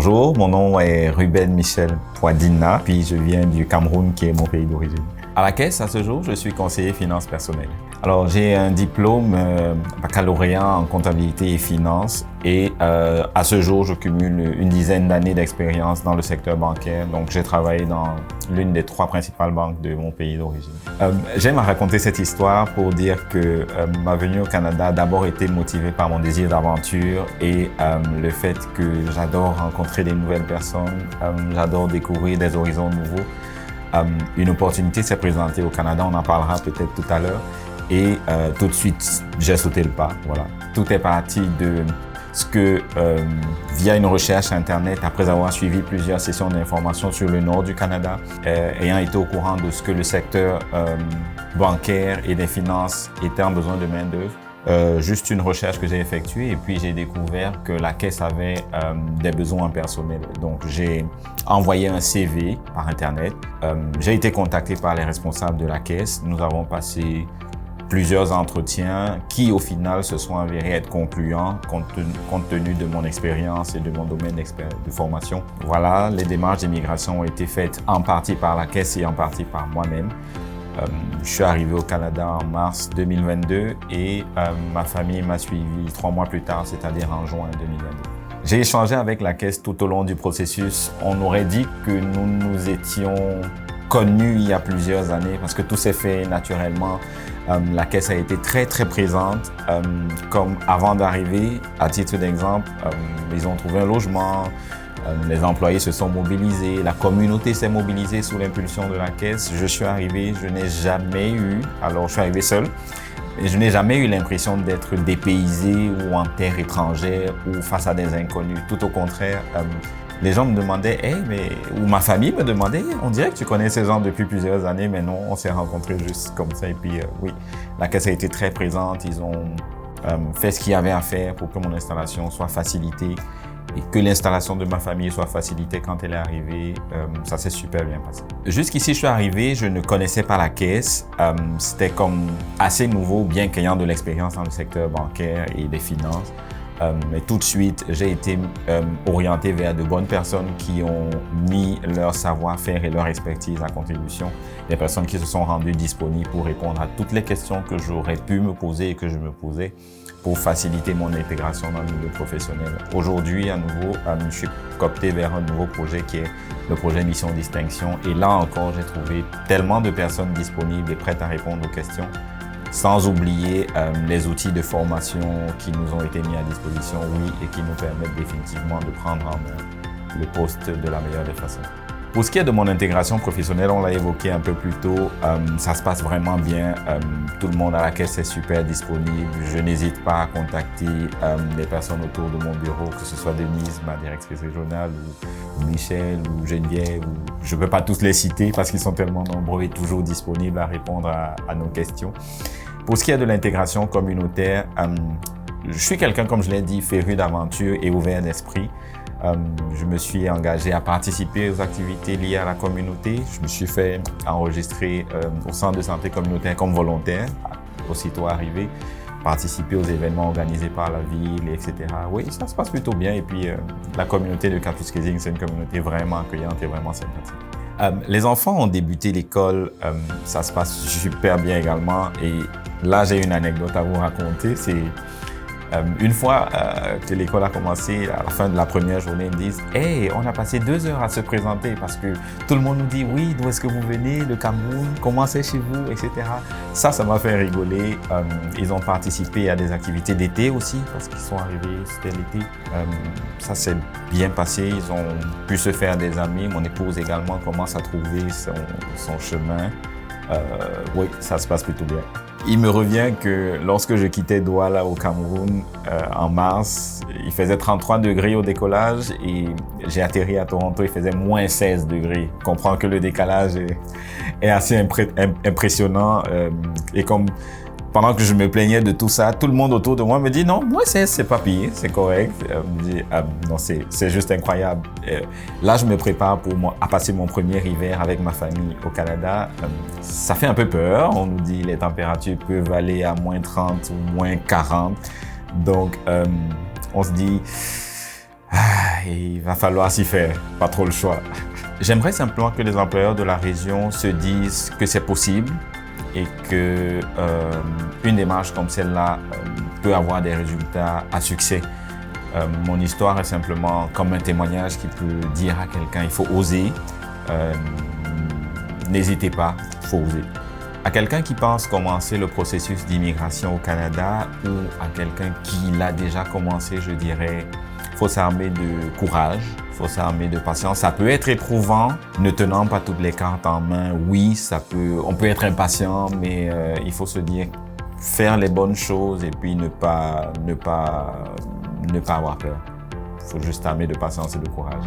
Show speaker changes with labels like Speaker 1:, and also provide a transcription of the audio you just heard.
Speaker 1: Bonjour, mon nom est Ruben Michel Poidina, puis je viens du Cameroun qui est mon pays d'origine. À la caisse, à ce jour, je suis conseiller finances personnelles. Alors, j'ai un diplôme baccalauréat en comptabilité et finances et à ce jour, je cumule une dizaine d'années d'expérience dans le secteur bancaire. Donc, j'ai travaillé dans l'une des 3 principales banques de mon pays d'origine. J'aime raconter cette histoire pour dire que ma venue au Canada a d'abord été motivée par mon désir d'aventure et le fait que j'adore rencontrer des nouvelles personnes, j'adore découvrir des horizons nouveaux. Une opportunité s'est présentée au Canada, on en parlera peut-être tout à l'heure. Et tout de suite, j'ai sauté le pas. Voilà. Tout est parti de ce que, via une recherche Internet, après avoir suivi plusieurs sessions d'information sur le nord du Canada, ayant été au courant de ce que le secteur bancaire et des finances était en besoin de main-d'œuvre, juste une recherche que j'ai effectuée et puis j'ai découvert que la caisse avait des besoins personnels. Donc, j'ai envoyé un CV par Internet. J'ai été contacté par les responsables de la caisse. Nous avons passé plusieurs entretiens qui, au final, se sont avérés être concluants compte tenu de mon expérience et de mon domaine de formation. Voilà, les démarches d'immigration ont été faites en partie par la caisse et en partie par moi-même. Je suis arrivé au Canada en mars 2022 et ma famille m'a suivi 3 mois plus tard, c'est-à-dire en juin 2022. J'ai échangé avec la caisse tout au long du processus. On aurait dit que nous nous étions connus il y a plusieurs années parce que tout s'est fait naturellement. La caisse a été très présente. Comme avant d'arriver, à titre d'exemple, ils ont trouvé un logement, les employés se sont mobilisés, la communauté s'est mobilisée sous l'impulsion de la caisse. Je suis arrivé, je n'ai jamais eu, alors je suis arrivé seul, et je n'ai jamais eu l'impression d'être dépaysé ou en terre étrangère ou face à des inconnus. Tout au contraire, les gens me demandaient, ou ma famille me demandait, on dirait que tu connais ces gens depuis plusieurs années, mais non, on s'est rencontrés juste comme ça. Et puis, oui, la caisse a été très présente. Ils ont fait ce qu'il y avait à faire pour que mon installation soit facilitée et que l'installation de ma famille soit facilitée quand elle est arrivée. Ça s'est super bien passé. Jusqu'ici, je suis arrivé, je ne connaissais pas la caisse. C'était comme assez nouveau, bien qu'ayant de l'expérience dans le secteur bancaire et des finances. Mais tout de suite, j'ai été orienté vers de bonnes personnes qui ont mis leur savoir-faire et leur expertise à contribution. Des personnes qui se sont rendues disponibles pour répondre à toutes les questions que j'aurais pu me poser et que je me posais pour faciliter mon intégration dans le milieu professionnel. Aujourd'hui, à nouveau, je suis coopté vers un nouveau projet qui est le projet Mission Distinction. Et là encore, j'ai trouvé tellement de personnes disponibles et prêtes à répondre aux questions, sans oublier les outils de formation qui nous ont été mis à disposition, oui, et qui nous permettent définitivement de prendre en main le poste de la meilleure des façons. Pour ce qui est de mon intégration professionnelle, on l'a évoqué un peu plus tôt, ça se passe vraiment bien. Tout le monde à la caisse est super disponible. Je n'hésite pas à contacter les personnes autour de mon bureau, que ce soit Denise, ma directrice régionale, ou Michel, ou Geneviève. Je ne peux pas tous les citer parce qu'ils sont tellement nombreux et toujours disponibles à répondre à nos questions. Pour ce qui est de l'intégration communautaire, je suis quelqu'un, comme je l'ai dit, féru d'aventure et ouvert d'esprit. Je me suis engagé à participer aux activités liées à la communauté. Je me suis fait enregistrer au centre de santé communautaire comme volontaire, aussitôt arrivé, participer aux événements organisés par la ville, etc. Oui, ça se passe plutôt bien. Et puis, la communauté de Kapuskasing, c'est une communauté vraiment accueillante et vraiment sympathique. Les enfants ont débuté l'école, ça se passe super bien également. Et là, j'ai une anecdote à vous raconter. C'est une fois que l'école a commencé, à la fin de la première journée, ils me disent « Hey, on a passé 2 heures à se présenter parce que tout le monde nous dit « Oui, d'où est-ce que vous venez, le Cameroun, comment c'est chez vous, etc. » Ça m'a fait rigoler. Ils ont participé à des activités d'été aussi parce qu'ils sont arrivés, c'était l'été. Ça s'est bien passé, ils ont pu se faire des amis. Mon épouse également commence à trouver son chemin. Oui, ça se passe plutôt bien. Il me revient que lorsque je quittais Douala au Cameroun en mars, il faisait 33 degrés au décollage et j'ai atterri à Toronto, il faisait moins 16 degrés. Je comprends que le décalage est assez impressionnant et comme pendant que je me plaignais de tout ça, tout le monde autour de moi me dit non, moi c'est pas pire, c'est correct. Je dis non, c'est juste incroyable. Là, je me prépare à passer mon premier hiver avec ma famille au Canada. Ça fait un peu peur. On nous dit les températures peuvent aller à moins 30 ou moins 40. Donc, on se dit il va falloir s'y faire, pas trop le choix. J'aimerais simplement que les employeurs de la région se disent que c'est possible et que une démarche comme celle-là peut avoir des résultats à succès. Mon histoire est simplement comme un témoignage qui peut dire à quelqu'un il faut oser, n'hésitez pas, il faut oser. À quelqu'un qui pense commencer le processus d'immigration au Canada ou à quelqu'un qui l'a déjà commencé, je dirais, il faut s'armer de courage, il faut s'armer de patience. Ça peut être éprouvant, ne tenant pas toutes les cartes en main. Oui, on peut être impatient, mais il faut se dire faire les bonnes choses et puis ne pas avoir peur. Il faut juste s'armer de patience et de courage.